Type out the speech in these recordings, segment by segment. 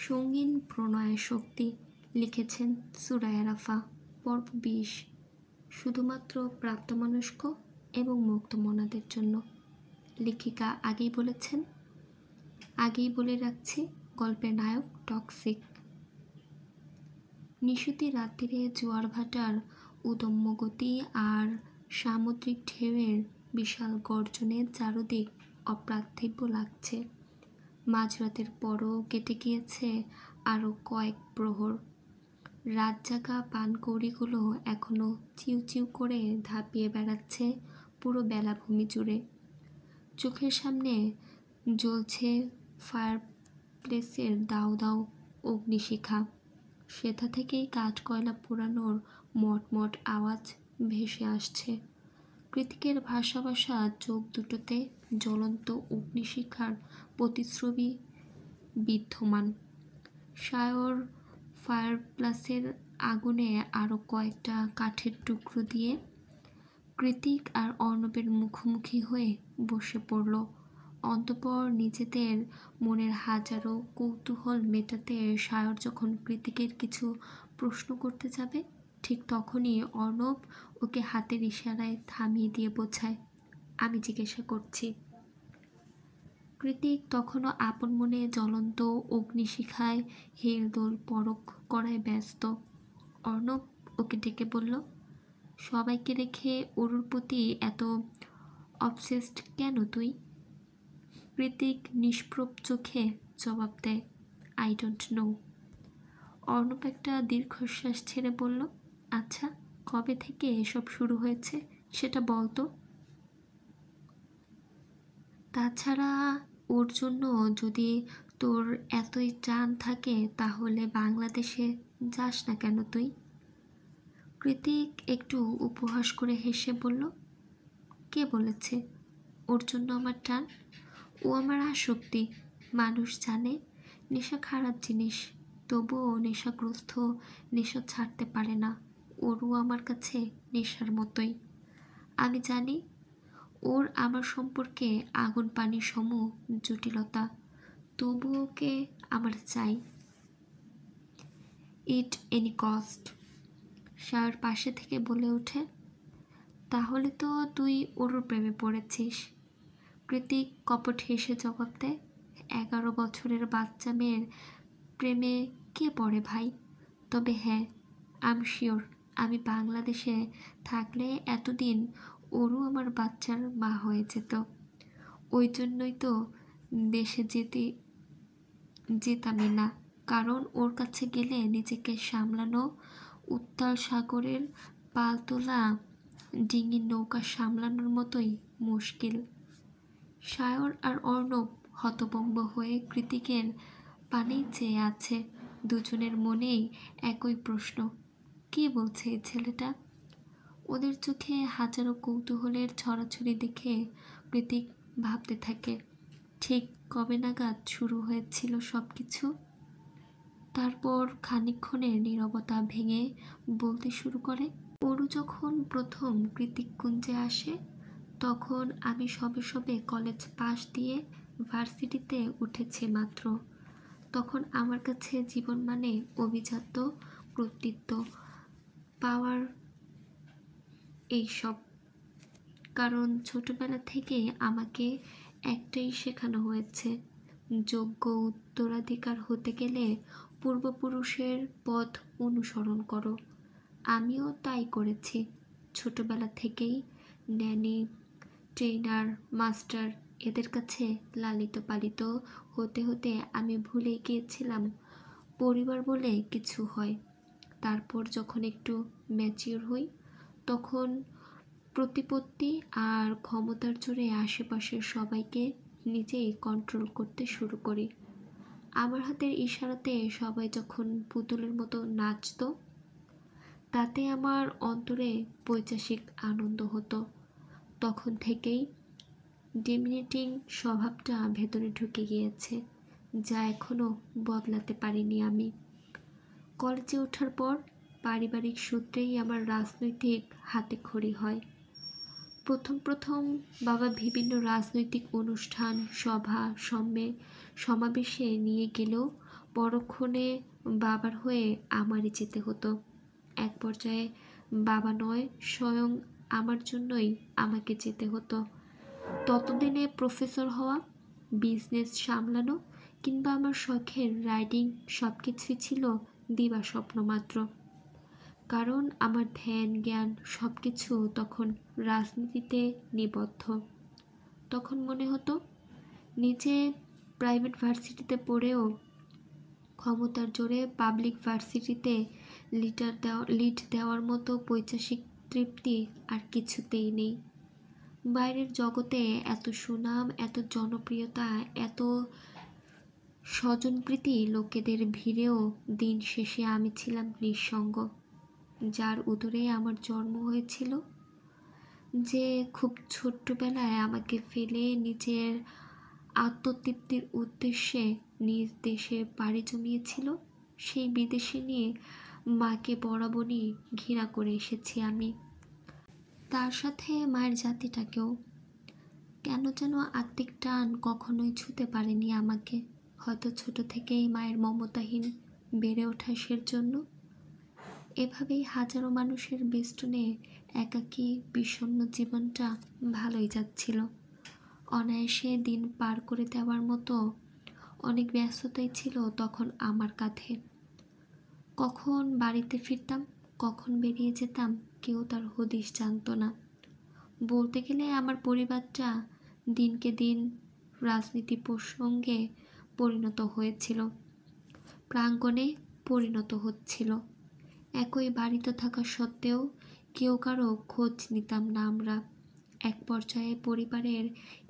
সঙ্গীন প্রণয়ের শক্তি লিখেছেন সুরায়া রাফা, পর্ব 20। শুধুমাত্র প্রাপ্তবয়স্ক এবং মুক্তমনাদের জন্য। লেখিকা আগেই বলে রাখছি, গল্পের নায়ক টক্সিক। নিশুতি রাত্রিরে জোয়ার ভাটার উদম্য গতি আর সামুদ্রিক ঢেউয়ের বিশাল গর্জনে চারদিক অপার্থিব লাগছে। মাঝরাতের পরও কেটে গিয়েছে আরও কয়েক প্রহর। রাতজাগা পানকৌড়িগুলো এখনো চিউ চিউ করে ধাপিয়ে বেড়াচ্ছে পুরো বেলাভূমি জুড়ে। চোখের সামনে জ্বলছে ফায়ারপ্লেসের দাউ দাউ অগ্নিশিখা। সেথা থেকেই কাঠকয়লা পোড়ানোর মটমট আওয়াজ ভেসে আসছে। কৃতিকের ভাষা চোখ দুটোতে জ্বলন্ত অগ্নিশিখার প্রতিচ্ছবি বিদ্যমান। সায়র ফায়ারপ্লেসের আগুনে আরও কয়েকটা কাঠের টুকরো দিয়ে কৃতিক আর অর্ণবের মুখোমুখি হয়ে বসে পড়ল। অতঃপর নিজেদের মনের হাজারো কৌতূহল মেটাতে সায়র যখন কৃতিকের কিছু প্রশ্ন করতে যাবে, ঠিক তখনই অর্ণব ওকে হাতের ইশারায় থামিয়ে দিয়ে বোঝায়, আমি জিজ্ঞাসা করছি। কৃতিক তখনও আপন মনে জ্বলন্ত অগ্নিশিখায় হেলদোল পরখ করায় ব্যস্ত। অর্ণব ওকে ডেকে বলল, সবাইকে রেখে ওর প্রতি এত অবসেসড কেন তুই? কৃতিক নিষ্প্রভ চোখে জবাব দেয়, আই ডোন্ট নো। অর্ণব একটা দীর্ঘশ্বাস ছেড়ে বলল, আচ্ছা, কবে থেকে এসব শুরু হয়েছে সেটা বলতো। তাছাড়া ওর জন্য যদি তোর এতই টান থাকে তাহলে বাংলাদেশে যাস না কেন তুই? কৃতিক একটু উপহাস করে হেসে বলল, কে বলেছে ওর জন্য আমার টান? ও আমার আসক্তি। মানুষ জানে নেশা খারাপ জিনিস, তবুও নেশাগ্রস্ত নেশা ছাড়তে পারে না। ওরও আমার কাছে নেশার মতোই। আমি জানি ওর আমার সম্পর্কে আগুন পানি সম জটিলতা, তবু ওকে আমার চাই, ইট এনি কস্ট। সায়র পাশে থেকে বলে ওঠে, তাহলে তো তুই ওর প্রেমে পড়েছিস। কৃতিক কপট হেসে জবাব দেয়, 11 বছরের বাচ্চা মেয়ের প্রেমে কে পড়ে ভাই? তবে হ্যাঁ, আই এম শিওর আমি বাংলাদেশে থাকলে এতদিন ওরও আমার বাচ্চার মা হয়ে যেত। ওই জন্যই তো দেশে যেতামই না, কারণ ওর কাছে গেলে নিজেকে সামলানো উত্তাল সাগরের পালতোলা ডিঙির নৌকা সামলানোর মতোই মুশকিল। সায়র আর অর্ণব হতভম্ব হয়ে কৃতিকের পানেই চেয়ে আছে। দুজনের মনেই একই প্রশ্ন, কি বলছে এই ছেলেটা? ওদের চোখে হাজারো কৌতূহলের ছড়াছড়ি দেখে কৃতিক ভাবতে থাকে, ঠিক কবে নাগাদ শুরু হয়েছিল সব কিছু। তারপর খানিকক্ষণের নীরবতা ভেঙে বলতে শুরু করে, ওরু যখন প্রথম কৃতিককুঞ্জে আসে তখন আমি সবে কলেজ পাশ দিয়ে ভার্সিটিতে উঠেছি মাত্র। তখন আমার কাছে জীবন মানে অভিজাত কর্তৃত্ব, পাওয়ার, এইসব। কারণ ছোটবেলা থেকে আমাকে একটাই শেখানো হয়েছে, যোগ্য উত্তরাধিকার হতে গেলে পূর্বপুরুষের পথ অনুসরণ করো। আমিও তাই করেছি। ছোটবেলা থেকেই ন্যানি, ট্রেনার, মাস্টার এদের কাছে লালিত পালিত হতে হতে আমি ভুলে গিয়েছিলাম পরিবার বলে কিছু হয়। তারপর যখন একটু ম্যাচিওর হই তখন প্রতিপত্তি আর ক্ষমতার জোরে আশেপাশের সবাইকে নিজেই কন্ট্রোল করতে শুরু করি। আমার হাতের ইশারাতে সবাই যখন পুতুলের মতো নাচত, তাতে আমার অন্তরে পৈশাচিক আনন্দ হতো। তখন থেকেই ডমিনেটিং স্বভাবটা ভেতরে ঢুকে গিয়েছে, যা এখনও বদলাতে পারিনি আমি। কলেজে ওঠার পর পারিবারিক সূত্রেই আমার রাজনৈতিক হাতেখড়ি হয়। প্রথম বাবা বিভিন্ন রাজনৈতিক অনুষ্ঠান, সভা সমাবেশে নিয়ে গেলেও পরক্ষণে বাবার হয়ে আমারই যেতে হতো। এক পর্যায়ে বাবা নয়, স্বয়ং আমার জন্যই আমাকে যেতে হতো। ততদিনে প্রফেসর হওয়া, বিজনেস সামলানো কিংবা আমার শখের রাইডিং সব কিছুই ছিল দিবা স্বপ্ন মাত্র। কারণ আমার ধ্যান জ্ঞান সব কিছু তখন রাজনীতিতে নিবদ্ধ। তখন মনে হতো নিজে প্রাইভেট ভার্সিটিতে পড়েও ক্ষমতার জোরে পাবলিক ভার্সিটিতে লিড দেওয়ার মতো পৈশাসিক তৃপ্তি আর কিছুতেই নেই। বাইরের জগতে এত সুনাম, এত জনপ্রিয়তা, এত স্বজনপ্রীতি লোকেদের ভিড়েও দিন শেষে আমি ছিলাম নিঃসঙ্গ। যার উদরে আমার জন্ম হয়েছিল, যে খুব ছোট্টবেলায় আমাকে ফেলে নিজের আত্মতৃপ্তির উদ্দেশ্যে নিজ দেশে পাড়ি জমিয়েছিল, সেই বিদেশে নিয়ে মাকে বরাবরই ঘৃণা করে এসেছি আমি। তার সাথে মায়ের জাতিটাকেও। কেন যেন আত্মিক টান কখনোই ছুঁতে পারেনি আমাকে। হয়তো ছোট থেকেই মায়ের মমতাহীন বেড়ে ওঠা সের জন্য। এভাবেই হাজারো মানুষের বেষ্টনে একাকী বিষণ্ণ জীবনটা ভালোই যাচ্ছিল। অনায়াসে দিন পার করে দেওয়ার মতো অনেক ব্যস্ততাই ছিল তখন আমার কাঁধে। কখন বাড়িতে ফিরতাম, কখন বেরিয়ে যেতাম, কেউ তার হদিশ জানত না। বলতে গেলে আমার পরিবারটা দিনকে দিন রাজনীতি প্রসঙ্গে পরিণত হয়েছিল, প্রাঙ্গণে পরিণত হচ্ছিল। একই বাড়িতে থাকা সত্ত্বেও কেউ কারো খোঁজ নিতাম না আমরা। এক পর্যায়ে পরিবারের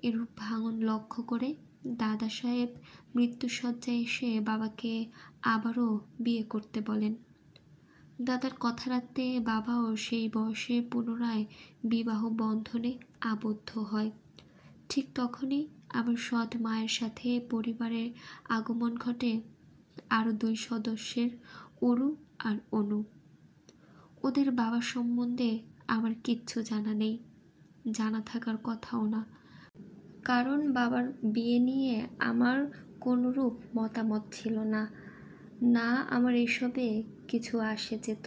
এরূপ ভাঙন লক্ষ্য করে দাদা সাহেব মৃত্যুশয্যায় এসে বাবাকে আবারও বিয়ে করতে বলেন। দাদার কথা রাখতে বাবাও সেই বয়সে পুনরায় বিবাহ বন্ধনে আবদ্ধ হয়। ঠিক তখনই আমার সৎ মায়ের সাথে পরিবারের আগমন ঘটে আরও 2 সদস্যের, অরু আর অনু। ওদের বাবা সম্বন্ধে আমার কিচ্ছু জানা নেই, জানা থাকার কথাও না। কারণ বাবার বিয়ে নিয়ে আমার কোনরূপ মতামত ছিল না। না আমার এসবে কিছু আসে যেত,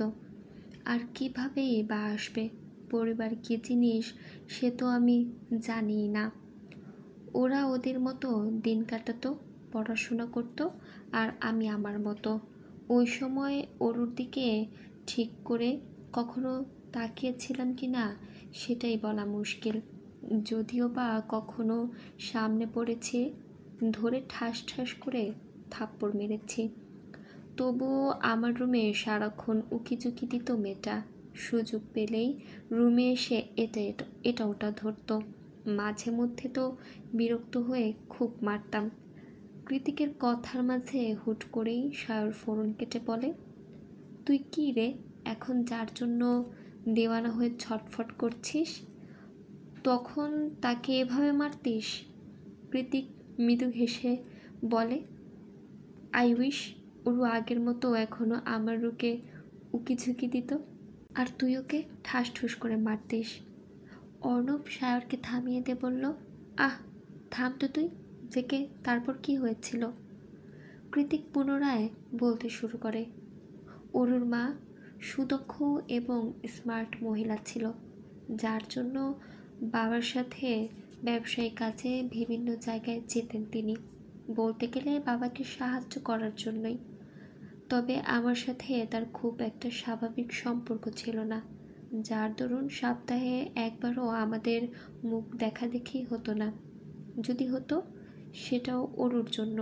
আর কিভাবেই বা আসবে। পরিবার কী জিনিস সে তো আমি জানিই না। ওরা ওদের মতো দিন কাটাতো, পড়াশোনা করতো, আর আমি আমার মতো। ওই সময় ওর দিকে ঠিক করে কখনো তাকিয়েছিলাম কি না সেটাই বলা মুশকিল। যদিও বা কখনো সামনে পড়েছে, ধরে ঠাস ঠাস করে থাপ্পড় মেরেছি। তবুও আমার রুমে সারাক্ষণ উকিঝুঁকি দিত মেয়েটা। সুযোগ পেলেই রুমে এসে এটা ওটা ধরতো। মাঝে মধ্যে তো বিরক্ত হয়ে খুব মারতাম। কৃতিকের কথার মাঝে হুট করেই সায়র ফোন কেটে বলে, তুই কি রে এখন যার জন্য দেওয়ানা হয়ে ছটফট করছিস, তখন তাকে এভাবে মারতিস? কৃতিক মৃদু হেসে বলে, আই উইশ ওরু আগের মতো এখনো আমার রুকে উকিঝুঁকি দিত, আর তুই ওকে ঠাস ঠুস করে মারতিস। অর্ণব সায়রকে থামিয়ে দিয়ে বলল, আহ থাম তো তুই, জেকে তারপর কি হয়েছিল? কৃতিক পুনরায় বলতে শুরু করে, অরুর মা সুদক্ষ এবং স্মার্ট মহিলা ছিল, যার জন্য বাবার সাথে ব্যবসায়িক কাজে বিভিন্ন জায়গায় যেতেন তিনি। বলতে গেলে বাবাকে সাহায্য করার জন্যই। তবে আমার সাথে তার খুব একটা স্বাভাবিক সম্পর্ক ছিল না, যার দরুন সপ্তাহে একবারও আমাদের মুখ দেখাদেখি হতো না। যদি হতো সেটাও অরুর জন্য।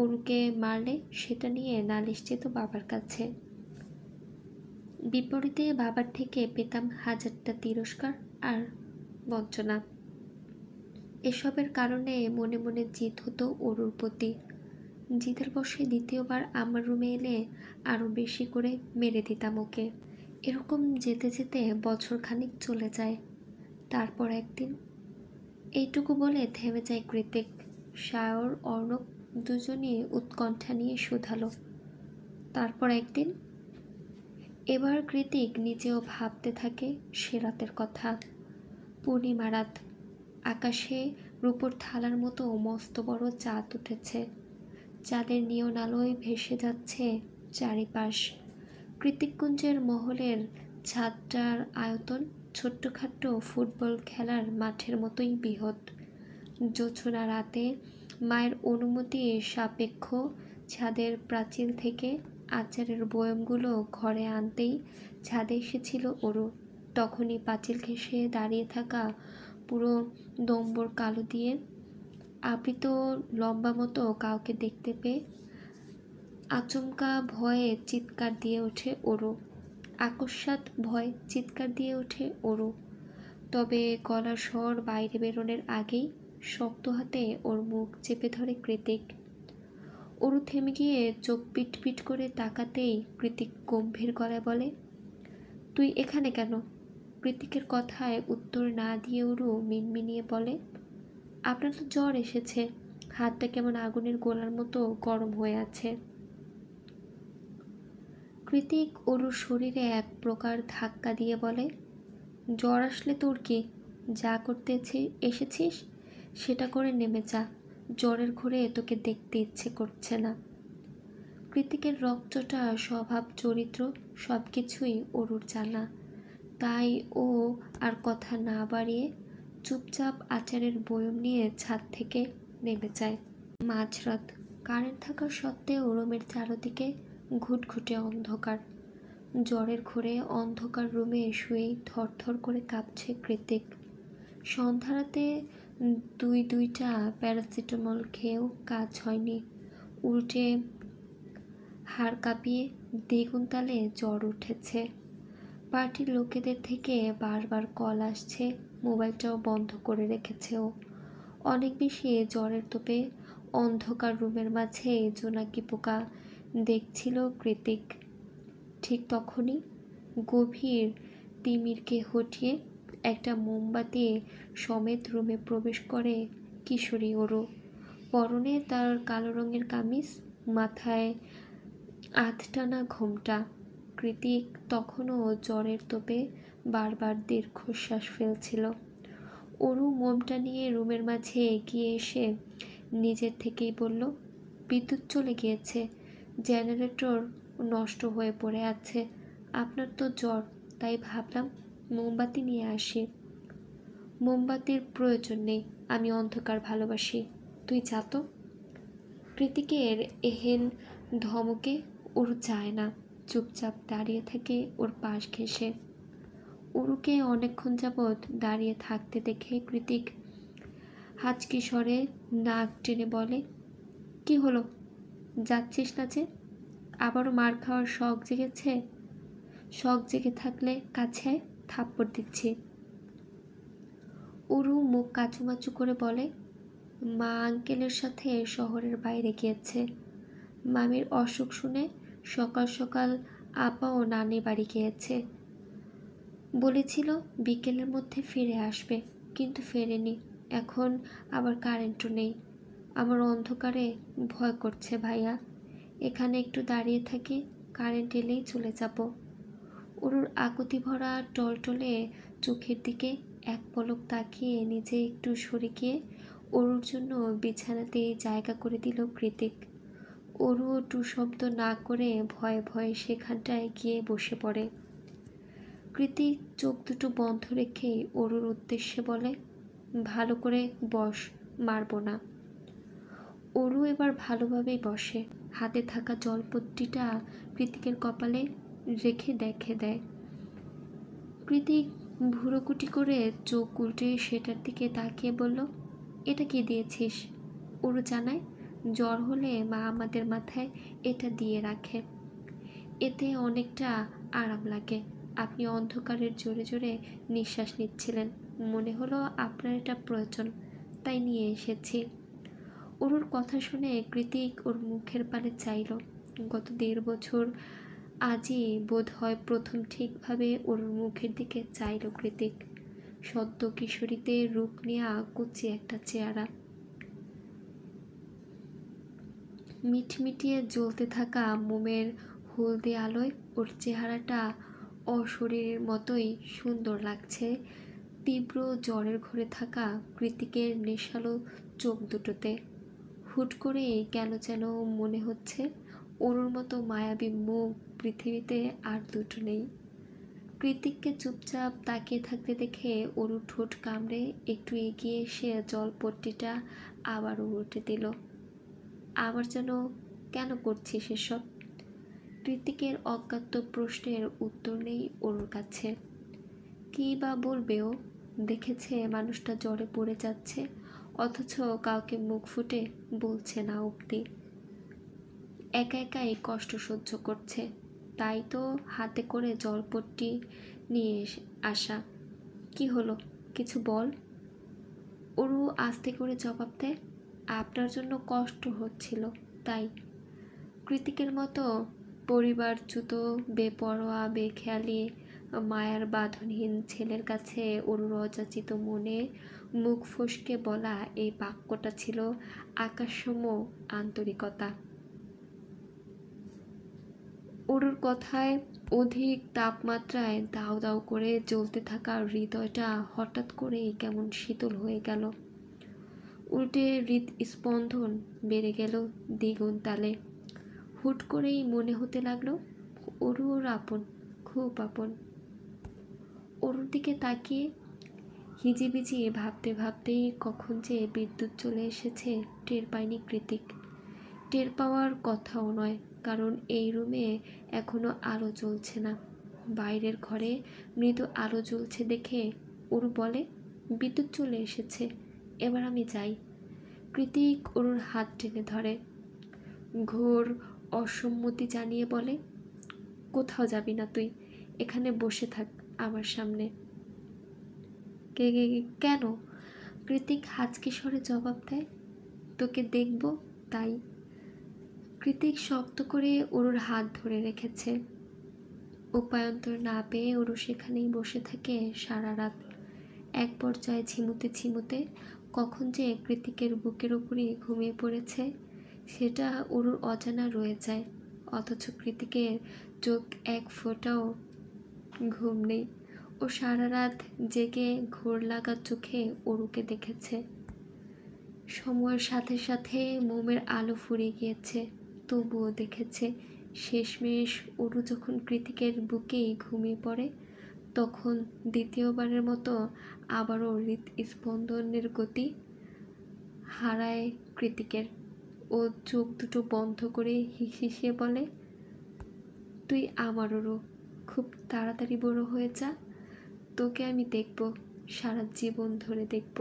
অরুকে মারলে সেটা নিয়ে নালিশ যেত বাবার কাছে। বিপরীতে বাবার থেকে পেতাম হাজারটা তিরস্কার আর বঞ্চনা। এসবের কারণে মনে মনে জিদ হতো অরুর প্রতি। জিদের বশে দ্বিতীয়বার আমার রুমে এলে আরও বেশি করে মেরে দিতাম ওকে। এরকম যেতে যেতে বছর খানিক চলে যায়। তারপর একদিন, এইটুকু বলে থেমে যায় কৃতিক। সায়র অর্ণব দুজনই উৎকণ্ঠা নিয়ে শুধালো, তারপর একদিন। এবার কৃতিক নিজেও ভাবতে থাকে সে রাতের কথা। পূর্ণিমা রাত, আকাশে রূপোর থালার মতো মস্ত বড় চাঁদ উঠেছে। চাঁদের নিয়ন আলোয় ভেসে যাচ্ছে চারিপাশ। কৃতিককুঞ্জের মহলের ছাদটার আয়তন ছোট্টখাট্ট ফুটবল খেলার মাঠের মতোই বৃহৎ। জোছনা রাতে মায়ের অনুমতি সাপেক্ষ ছাদের প্রাচীর থেকে আচারের বয়মগুলো ঘরে আনতেই ছাদে এসেছিল ওরু। তখনই পাঁচিল ঘেঁষে দাঁড়িয়ে থাকা পুরো নম্বর কালো দিয়ে আবৃত লম্বা মতো কাউকে দেখতে পেয়ে আচমকা ভয়ে চিৎকার দিয়ে ওঠে ওরু। আকস্মাৎ ভয় চিৎকার দিয়ে ওঠে ওরু। তবে গলার স্বর বাইরে বেরোনোর আগেই শক্ত হাতে ওর মুখ চেপে ধরে কৃতিক। ওরু থেমে গিয়ে চোখ পিটপিট করে তাকাতেই কৃতিক গম্ভীর গলায় বলে, তুই এখানে কেন? কৃতিকের কথায় উত্তর না দিয়ে ওরু মিনমিনিয়ে বলে, আপনার তো জ্বর এসেছে, হাতটা কেমন আগুনের গোলার মতো গরম হয়ে আছে। কৃতিক ওরুর শরীরে এক প্রকার ধাক্কা দিয়ে বলে, জ্বর আসলে তোর কি? যা করতে এসেছিস সেটা করে নেমে যা, জ্বরের ঘোরে তোকে দেখতে ইচ্ছে করছে না। কৃতিকের রক্তটা স্বভাব চরিত্র সব কিছুই ওরুর জানা, তাই ও আর কথা না বাড়িয়ে চুপচাপ আচারের বয়ম নিয়ে ছাদ থেকে নেমে যায়। মাঝরাত, কারেন্ট থাকা সত্ত্বেও রুমের চারদিকে ঘুটঘুটে অন্ধকার। জ্বরের ঘোরে অন্ধকার রুমে শুয়েই থরথর করে কাঁপছে কৃতিক। সন্ধ্যারাতে দুইটা প্যারাসিটামল খেয়েও কাজ হয়নি, উল্টে হাড় কাঁপিয়ে দ্বিগুণ তালে জ্বর উঠেছে। পার্টির লোকেদের থেকে বারবার কল আসছে, মোবাইলটাও বন্ধ করে রেখেছে ও। অনেক বেশি জ্বরের তোপে অন্ধকার রুমের মাঝে জোনাকি পোকা দেখছিল কৃতিক। ঠিক তখনই গভীর তিমিরকে হটিয়ে একটা মোমবাতি সমেত রুমে প্রবেশ করে কিশোরী ওরু। পরনে তার কালো রঙের কামিজ, মাথায় আধটানা ঘোমটা। কৃতিক তখনও জ্বরের তোপে বারবার দীর্ঘশ্বাস ফেলছিল। ওরু মোমটা নিয়ে রুমের মাঝে এগিয়ে এসে নিজের থেকেই বলল, বিদ্যুৎ চলে গিয়েছে, জেনারেটর নষ্ট হয়ে পড়ে আছে, আপনার তো জ্বর, তাই ভাবলাম মোমবাতি নিয়ে আসি। মোমবাতির প্রয়োজন নেই, আমি অন্ধকার ভালোবাসি, তুই যা তো। কৃতিকের এহেন ধমকে ওরু যায় না, চুপচাপ দাঁড়িয়ে থাকে ওর পাশ ঘেঁষে। ওরুকে অনেকক্ষণ যাবৎ দাঁড়িয়ে থাকতে দেখে কৃতিক হাঁচকি স্বরে নাক টেনে বলে, কি হলো, যাচ্ছিস না যে? আবারও মার খাওয়ার শখ জেগেছে? শখ জেগে থাকলে কাছে আয়, থাপ্পড় দিচ্ছি। ওরু মুখ কাচুমাচু করে বলে, মা আঙ্কেলের সাথে শহরের বাইরে গিয়েছে। মামির অসুখ শুনে সকাল সকাল আপা ও নানি বাড়ি গিয়েছে, বলেছিল বিকেলের মধ্যে ফিরে আসবে, কিন্তু ফেরেনি। এখন আবার কারেন্টও নেই। আমার অন্ধকারে ভয় করছে ভাইয়া, এখানে একটু দাঁড়িয়ে থাকি, কারেন্ট এলেই চলে যাব। ওরুর আকুতি ভরা টলটলে চোখের দিকে এক পলক তাকিয়ে নিজে একটু সরে গিয়ে ওরুর জন্য বিছানাতেই জায়গা করে দিল কৃতিক। ওরুও টু শব্দ না করে ভয়ে ভয়ে সেখানটায় গিয়ে বসে পড়ে। কৃতিক চোখ দুটো বন্ধ রেখেই ওরুর উদ্দেশ্যে বলে, ভালো করে বস, মারব না। ওরু এবার ভালোভাবেই বসে, হাতে থাকা জলপট্টিটা কৃতিকের কপালে রেখে দেখে দেয়। কৃতিক ভুরুকুটি করে চোখ উল্টে সেটার দিকে তাকিয়ে বলল, এটা কি দিয়েছিস? ওরু জানায়, জ্বর হলে মা আমাদের মাথায় এটা দিয়ে রাখে, এতে অনেকটা আরাম লাগে। আপনি অন্ধকারের জোরে জোরে নিঃশ্বাস নিচ্ছিলেন, মনে হলো আপনার এটা প্রয়োজন, তাই নিয়ে এসেছি। ওরুর কথা শুনে কৃতিক ওর মুখের পানে চাইল। গত 1.5 বছর আজই বোধ হয় প্রথম ঠিকভাবে ওর মুখের দিকে চাইল কৃতিক। সদ্য কিশোরীতে রূপ নেয়া কুচি একটা চেহারা, মিটমিটিয়ে জ্বলতে থাকা মোমের হলদে আলোয় ওর চেহারাটা অশরীরের মতোই সুন্দর লাগছে তীব্র জ্বরের ঘোরে থাকা কৃতিকের নেশালো চোখ দুটোতে। হুট করে কেন যেন মনে হচ্ছে অরুর মতো মায়াবী মুখ পৃথিবীতে আর দুটো নেই। কৃতিককে চুপচাপ তাকিয়ে থাকতে দেখে অরু ঠোঁট কামড়ে একটু এগিয়ে এসে জলপট্টিটা আবারও উল্টে দিল। আবার যেন কেন করছিস এসব? কৃতিকের অজ্ঞাত প্রশ্নের উত্তর নেই অরুর কাছে। কী বা বলবে ও? দেখেছে মানুষটা জ্বরে পড়ে যাচ্ছে, অথচ কাউকে মুখ ফুটে বলছে না অব্দি। একা একাই কষ্ট সহ্য করছে, তাই তো হাতে করে জলপট্টি নিয়ে আসা। কি হলো, কিছু বল। অরু আস্তে করে জবাব দেয়, আপনার জন্য কষ্ট হচ্ছিল তাই। কৃতিকের মতো পরিবারচ্যুত, বেপরোয়া, বেখেয়ালি, মায়ার বাঁধনহীন ছেলের কাছে অরুর অযাচিত মনে মুখ ফসকে বলা এই বাক্যটা ছিল আকাশসম আন্তরিকতা। অরুর কথায় অধিক তাপমাত্রায় দাউ দাউ করে জ্বলতে থাকা হৃদয়টা হঠাৎ করেই কেমন শীতল হয়ে গেল। উল্টে হৃদস্পন্দন বেড়ে গেল দ্বিগুণ তালে। হুট করেই মনে হতে লাগলো অরু ওর আপন, খুব আপন। অরুর দিকে তাকিয়ে হিজিবিজি ভাবতে ভাবতেই কখন যে বিদ্যুৎ চলে এসেছে টের পায়নি কৃতিক। টের পাওয়ার কথাও নয়, কারণ এই রুমে এখনো আলো জ্বলছে না। বাইরের ঘরে মৃদু আলো জ্বলছে দেখে অরু বলে, বিদ্যুৎ চলে এসেছে, এবার আমি যাই। কৃতিক অরুর হাত টেনে ধরে, ঘোর অসম্মতি জানিয়ে বলে, কোথাও যাবি না তুই, এখানে বসে থাক আমার সামনে। কেন? কৃতিক হাঁচকি স্বরে জবাব দেয়, তোকে দেখব তাই। কৃতিক শক্ত করে অরুর হাত ধরে রেখেছে। উপায়ন্তর না পেয়ে অরু সেখানেই বসে থাকে সারা রাত। এক পর্যায়ে ঝিমুতে ঝিমুতে কখন যে কৃতিকের বুকের উপরই ঘুমিয়ে পড়েছে সেটা অরুর অজানা রয়ে যায়, অথচ কৃতিকের চোখ এক ফোঁটাও ঘুম নেই। ও সারা রাত জেগে ঘোর লাগা চোখে অরুকে দেখেছে। সময়ের সাথে সাথে মোমের আলো ফুরিয়ে গিয়েছে, তবুও দেখেছে। শেষমেশ অরু যখন কৃতিকের বুকেই ঘুমিয়ে পড়ে, তখন দ্বিতীয়বারের মতো আবারও হৃদস্পন্দনের গতি হারায় কৃতিকের। ও চোখ দুটো বন্ধ করে হিসিয়ে বলে, তুই আমার অরু, খুব তাড়াতাড়ি বড় হয়ে যা, তোকে আমি দেখব, সারা জীবন ধরে দেখব।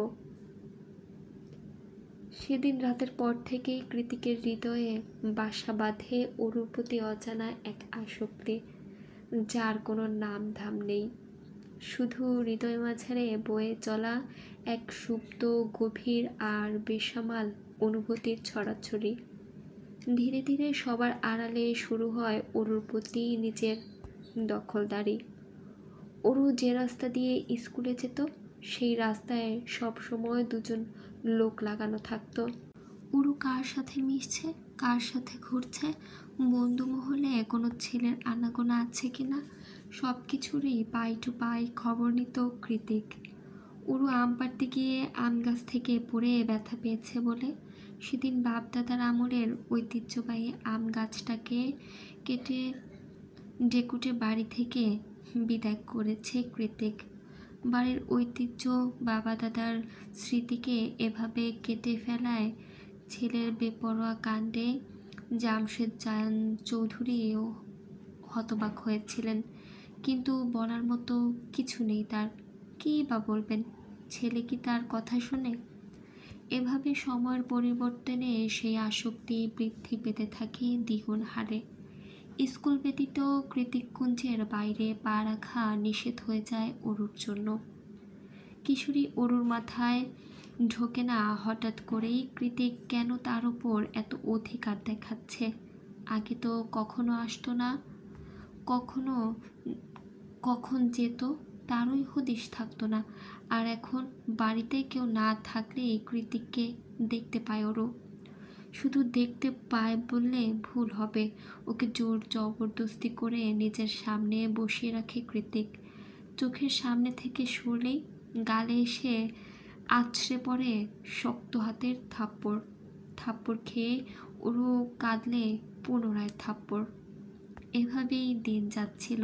সেদিন রাতের পর থেকেই কৃতিকের হৃদয়ে বাসা বাঁধে অরুর প্রতি অজানা এক আসক্তি, যার কোনো নাম ধাম নেই, শুধু হৃদয় মাঝারে বয়ে চলা এক সুপ্ত, গভীর আর বেসামাল অনুভূতির ছড়াছড়ি। ধীরে ধীরে সবার আড়ালে শুরু হয় অরুর প্রতি নিজের দখলদারি। অরু যে রাস্তা দিয়ে স্কুলে যেত সেই রাস্তায় সব সময় দুজন লোক লাগানো থাকতো। অরু কার সাথে মিশছে, কার সাথে ঘুরছে, বন্ধু মহলে কোনো ছেলের আনাগোনা আছে কিনা, সব কিছুরই পাই টু পাই খবর নিত কৃতিক। অরু আম পাড়তে গিয়ে আম গাছ থেকে পড়ে ব্যথা পেয়েছে বলে সেদিন বাপদাদার আমলের ঐতিহ্যবাহী আম গাছটাকে কেটে ডেকুটে বাড়ি থেকে বিদায় করেছে কৃতিক। বাড়ির ঐতিহ্য, বাবা দাদার স্মৃতিকে এভাবে কেটে ফেলায় ছেলের বেপরোয়া কাণ্ডে জামশেদ জায়ান চৌধুরীও হতবাক হয়েছিলেন, কিন্তু বলার মতো কিছু নেই তার। কী বা বলবেন, ছেলে কি তার কথা শোনে? এভাবে সময়ের পরিবর্তনে সেই আসক্তি বৃদ্ধি পেতে থাকে দ্বিগুণ হারে। স্কুল ব্যতীত কৃতিককুঞ্জের বাইরে পা রাখা নিষেধ হয়ে যায় অরুর জন্য। কিশোরী অরুর মাথায় ঢোকে না হঠাৎ করেই কৃতিক কেন তার উপর এত অধিকার দেখাচ্ছে। আগে তো কখনো আসতো না, কখনো কখন যেত তারই হদিশ থাকতো না, আর এখন বাড়িতে কেউ না থাকলেই কৃতিককে দেখতে পায় অরু। শুধু দেখতে পায় বললে ভুল হবে, ওকে জোর জবরদস্তি করে নিজের সামনে বসিয়ে রাখে কৃতিক। চোখের সামনে থেকে সরলেই গালে এসে আছড়ে পড়ে শক্ত হাতের থাপ্পড়। থাপ্পড় খেয়ে ওরু কাঁদলে পুনরায় থাপ্পড়। এভাবেই দিন যাচ্ছিল।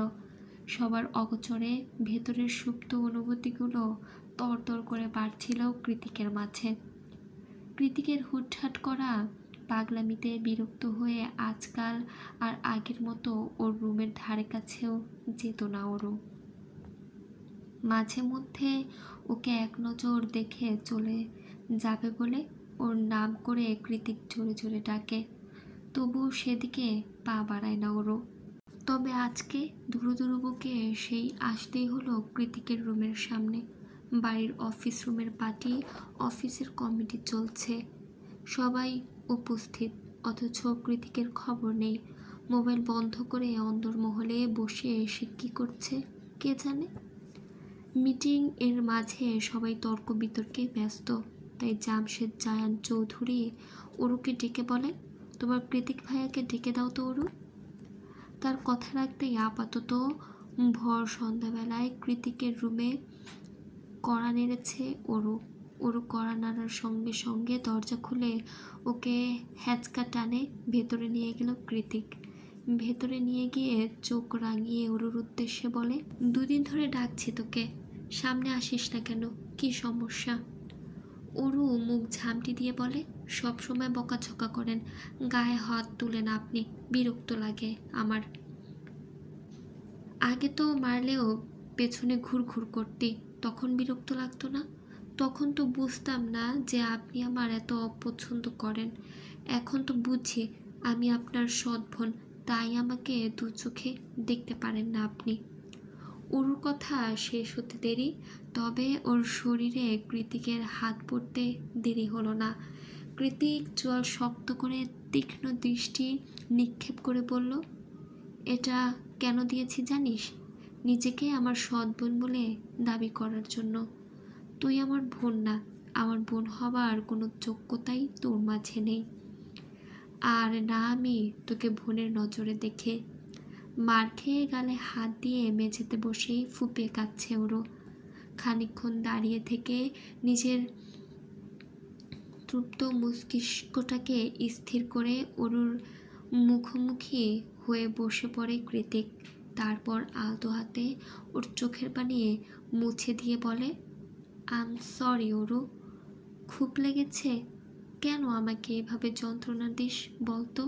সবার অগোচরে ভেতরের সুপ্ত অনুভূতিগুলো তরতর করে বাড়ছিল কৃতিকের মাঝে। কৃতিকের হুটহাট করা পাগলামিতে বিরক্ত হয়ে আজকাল আর আগের মতো ওর রুমের ধারে কাছেও যেত না ওরও। মাঝে মধ্যে ওকে এক নজর দেখে চলে যাবে বলে ওর নাম করে কৃতিক জোরে জোরে ডাকে, তবুও সেদিকে পা বাড়ায় না ওরও। তবে আজকে ধুরু ধুরু বুকে সেই আসতেই হলো কৃতিকের রুমের সামনে। বাড়ির অফিস রুমের পার্টি, অফিসের কমিটি চলছে, সবাই উপস্থিত, অথচ কৃতিকের খবর নেই। মোবাইল বন্ধ করে অন্দরমহলে বসে সে কী করছে কে জানে। মিটিং এর মাঝে সবাই তর্ক বিতর্কে ব্যস্ত, তাই জামশেদ জায়ান চৌধুরী অরুকে ডেকে বলে, তোমার কৃতিক ভাইয়াকে ডেকে দাও তো অরু। তার কথা রাখতেই আপাতত ভর সন্ধ্যাবেলায় কৃতিকের রুমে কড়া নেড়েছে অরু। অরু কড়া নাড়ার সঙ্গে সঙ্গে দরজা খুলে ওকে হ্যাচকা টানে ভেতরে নিয়ে গেল কৃতিক। ভেতরে নিয়ে গিয়ে চোখ রাঙিয়ে অরুর উদ্দেশ্যে বলে, দুদিন ধরে ডাকছি তোকে, সামনে আসিস না কেন, কি সমস্যা? অরু মুখ ঝামটি দিয়ে বলে, সবসময় বকাঝকা করেন, গায়ে হাত তুলেন আপনি, বিরক্ত লাগে আমার। আগে তো মারলেও পেছনে ঘুরঘুর করতি, তখন বিরক্ত লাগতো না? তখন তো বুঝতাম না যে আপনি আমার এত অপছন্দ করেন। এখন তো বুঝি আমি আপনার সৎ বোন, তাই আমাকে দু চোখে দেখতে পারেন না আপনি। অরুর কথা শেষ হতে দেরি, তবে ওর শরীরে কৃতিকের হাত পড়তে দেরি হলো না। কৃতিক চোয়াল শক্ত করে তীক্ষ্ণ দৃষ্টি নিক্ষেপ করে বলল, এটা কেন দিয়েছি জানিস? নিজেকে আমার সৎ বোন বলে দাবি করার জন্য। তুই আমার বোন না, আমার বোন হবার কোনো যোগ্যতাই তোর মাঝে নেই। আর না আমি তোকে বোনের নজরে দেখে। মার খেয়ে গালে হাত দিয়ে মেঝেতে বসেই ফুপিয়ে কাঁদছে ওরও। খানিকক্ষণ দাঁড়িয়ে থেকে নিজের তৃপ্ত মস্তিষ্কটাকে স্থির করে অরুর মুখোমুখি হয়ে বসে পড়ে কৃতিক। তারপর আলতো হাতে ওর চোখের পানি মুছে দিয়ে বলে, আম সরি অরু, খুব লেগেছে? কেন আমাকে এভাবে যন্ত্রণা দিস বলতো?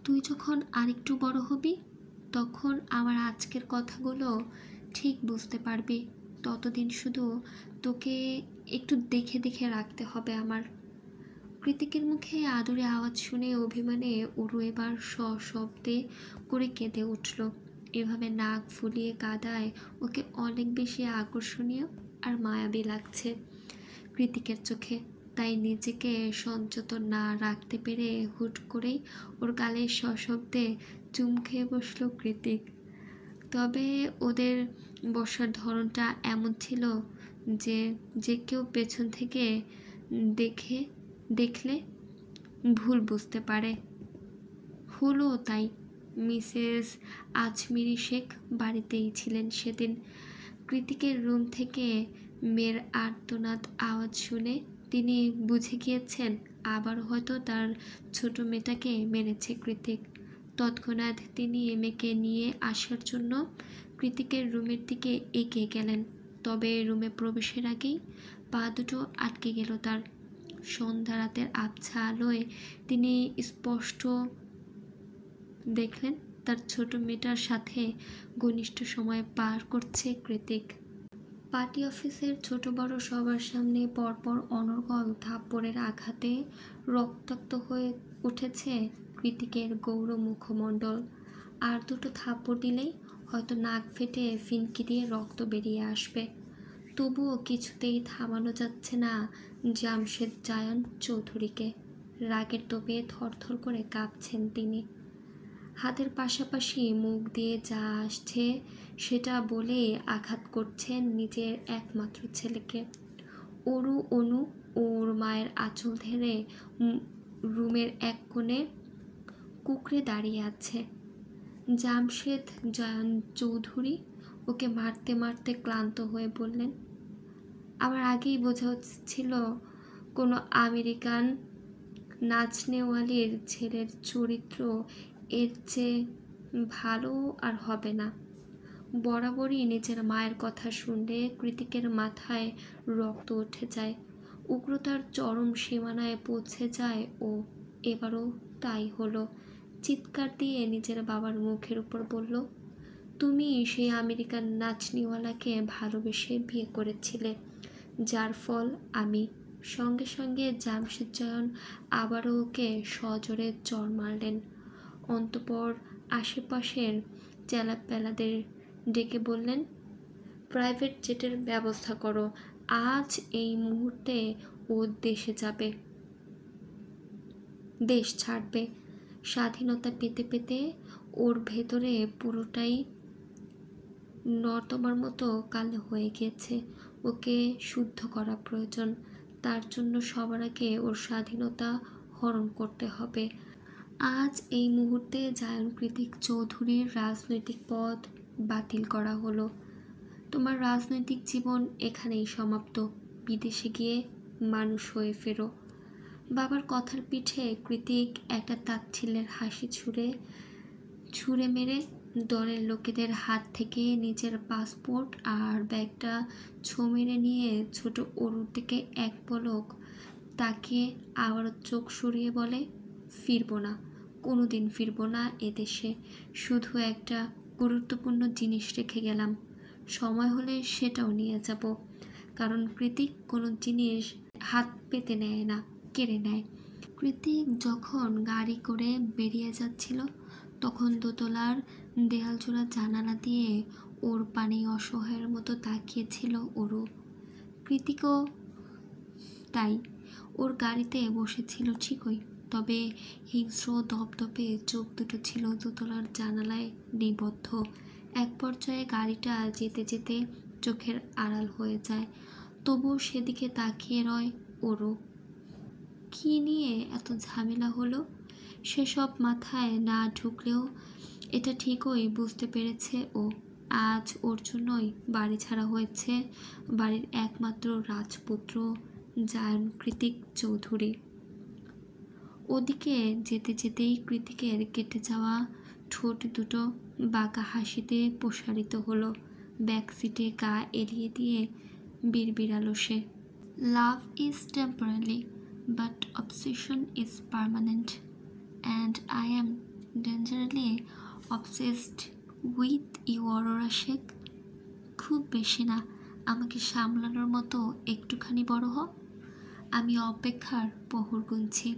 তুই যখন আরেকটু বড় হবি তখন আমার আজকের কথাগুলো ঠিক বুঝতে পারবি। ততদিন শুধু তোকে একটু দেখে দেখে রাখতে হবে আমার। কৃতিকের মুখে আদুরে আওয়াজ শুনে অভিমানে অরু এবার সশব্দে করে কেঁদে উঠল। এভাবে নাক ফুলিয়ে কাঁদায় ওকে অনেক বেশি আকর্ষণীয় আর মায়াবী লাগছে কৃতিকের চোখে। তাই নিজেকে সংযত না রাখতে পেরে হুট করেই ওর গালে সশব্দে চুম খেয়ে বসল কৃতিক। তবে ওদের বসার ধরনটা এমন ছিল যে যে কেউ পেছন থেকে দেখলে ভুল বুঝতে পারে। হলো তাই। মিসেস আজমিরি শেখ বাড়িতেই ছিলেন সেদিন। কৃতিকের রুম থেকে মেয়ের আর্তনাদ আওয়াজ শুনে তিনি বুঝে গিয়েছেন আবার হয়তো তার ছোট মেয়েটাকে মেরেছে কৃতিক। তৎক্ষণাৎ তিনি মেয়েকে নিয়ে আসার জন্য কৃতিকের রুমের দিকে এগিয়ে গেলেন। তবে রুমে প্রবেশের আগেই পা দুটো আটকে গেল তার। সন্ধ্যা রাতের আবছা আলোয় তিনি স্পষ্ট দেখলেন তার ছোট মেয়েটার সাথে ঘনিষ্ঠ সময় পার করছে কৃতিক। পার্টি অফিসের ছোট বড় সবার সামনে পরপর অনর্গল থাপ্পড়ের আঘাতে রক্তাক্ত হয়ে উঠেছে কৃতিকের গৌর মুখমণ্ডল। আর দুটো থাপ্পড় দিলেই হয়তো নাক ফেটে ফিনকি দিয়ে রক্ত বেরিয়ে আসবে। তবুও কিছুতেই থামানো যাচ্ছে না জামশেদ জায়ান চৌধুরীকে। রাগের তোপে থরথর করে কাঁপছেন তিনি। হাতের পাশাপাশি মুখ দিয়ে যা আসছে সেটা বলে আঘাত করছেন নিজের একমাত্র ছেলেকে। অরু অনু ওর মায়ের আঁচল ধরে রুমের এক কোণে কুঁকড়ে দাঁড়িয়ে আছে। জামশেদ জায়ান চৌধুরী ওকে মারতে মারতে ক্লান্ত হয়ে বললেন, আমার আগেই বোঝা ছিল কোনো আমেরিকান নাচনেওয়ালির ছেলের চরিত্র এর চেয়ে ভালো আর হবে না। বরাবরই নিজের মায়ের কথা শুনলে কৃতিকের মাথায় রক্ত উঠে যায়, উগ্রতার চরম সীমানায় পৌঁছে যায় ও এবারও তাই হলো। চিৎকার দিয়ে নিজের বাবার মুখের উপর বলল, তুমি সেই আমেরিকান নাচনিওয়ালাকে ভালোবেসে বিয়ে করেছিলে, যার ফল আমি। সঙ্গে সঙ্গে জামশেদ জয়ন আবারও ওকে সজোরে চড় মারলেন। অন্তঃপর আশেপাশের চেলাপেলাদের ডেকে বললেন, প্রাইভেট জেটের ব্যবস্থা করো, আজ এই মুহূর্তে ও দেশে যাবে, দেশ ছাড়বে। স্বাধীনতা পেতে পেতে ওর ভেতরে পুরোটাই নর্দমার মতো কালো হয়ে গেছে। ওকে শুদ্ধ করা প্রয়োজন। তার জন্য সবার আগে ওর স্বাধীনতা হরণ করতে হবে। আজ এই মুহূর্তে জায়ন কৃতিক চৌধুরীর রাজনৈতিক পদ বাতিল করা হলো। তোমার রাজনৈতিক জীবন এখানেই সমাপ্ত। বিদেশে গিয়ে মানুষ হয়ে ফেরো। বাবার কথার পিঠে কৃতিক একটা তাচ্ছিল্যের হাসি ছুঁড়ে মেরে দলের লোকেদের হাত থেকে নিজের পাসপোর্ট আর ব্যাগটা ছো মেরে নিয়ে ছোট অরুর দিকে এক পলক তাকিয়ে আবারও চোখ সরিয়ে বলে, ফিরবো না, কোনো দিন ফিরবো না এদেশে। শুধু একটা গুরুত্বপূর্ণ জিনিস রেখে গেলাম, সময় হলে সেটাও নিয়ে যাব। কারণ কৃতিক কোনো জিনিস হাত পেতে নেয় না, কেড়ে নেয়। কৃতিক যখন গাড়ি করে বেরিয়ে যাচ্ছিল তখন দোতলার দেয়ালজোড়া জানালা দিয়ে ওর পানে অসহায়ের মতো তাকিয়েছিল ওরও। কৃতিকও তাই ওর গাড়িতে বসেছিল ঠিকই, তবে হিংস্র দপদপে চোখ দুটো ছিল দোতলার জানালায় নিবদ্ধ। এক পর্যায়ে গাড়িটা যেতে যেতে চোখের আড়াল হয়ে যায়, তবুও সেদিকে তাকিয়ে রয় ওরও। কী নিয়ে এত ঝামেলা হলো সেসব মাথায় না ঢুকলেও এটা ঠিকই বুঝতে পেরেছে ও। আজ ওর জন্যই বাড়ি ছাড়া হয়েছে বাড়ির একমাত্র রাজপুত্র জায়ন কৃতিক চৌধুরী। ওদিকে যেতে যেতেই কৃতিকের কেটে যাওয়া ঠোঁট দুটো বাঁকা হাসিতে প্রসারিত হলো। ব্যাক সিটে গা এড়িয়ে দিয়ে বিড়বিড়ালো সে, love is temporary but obsession is permanent and I am dangerously obsessed with you Aurora Sheikh. খুব বেশি না, আমাকে সামলানোর মতো একটুখানি বড় হ। আমি অপেক্ষার প্রহর গুনছি।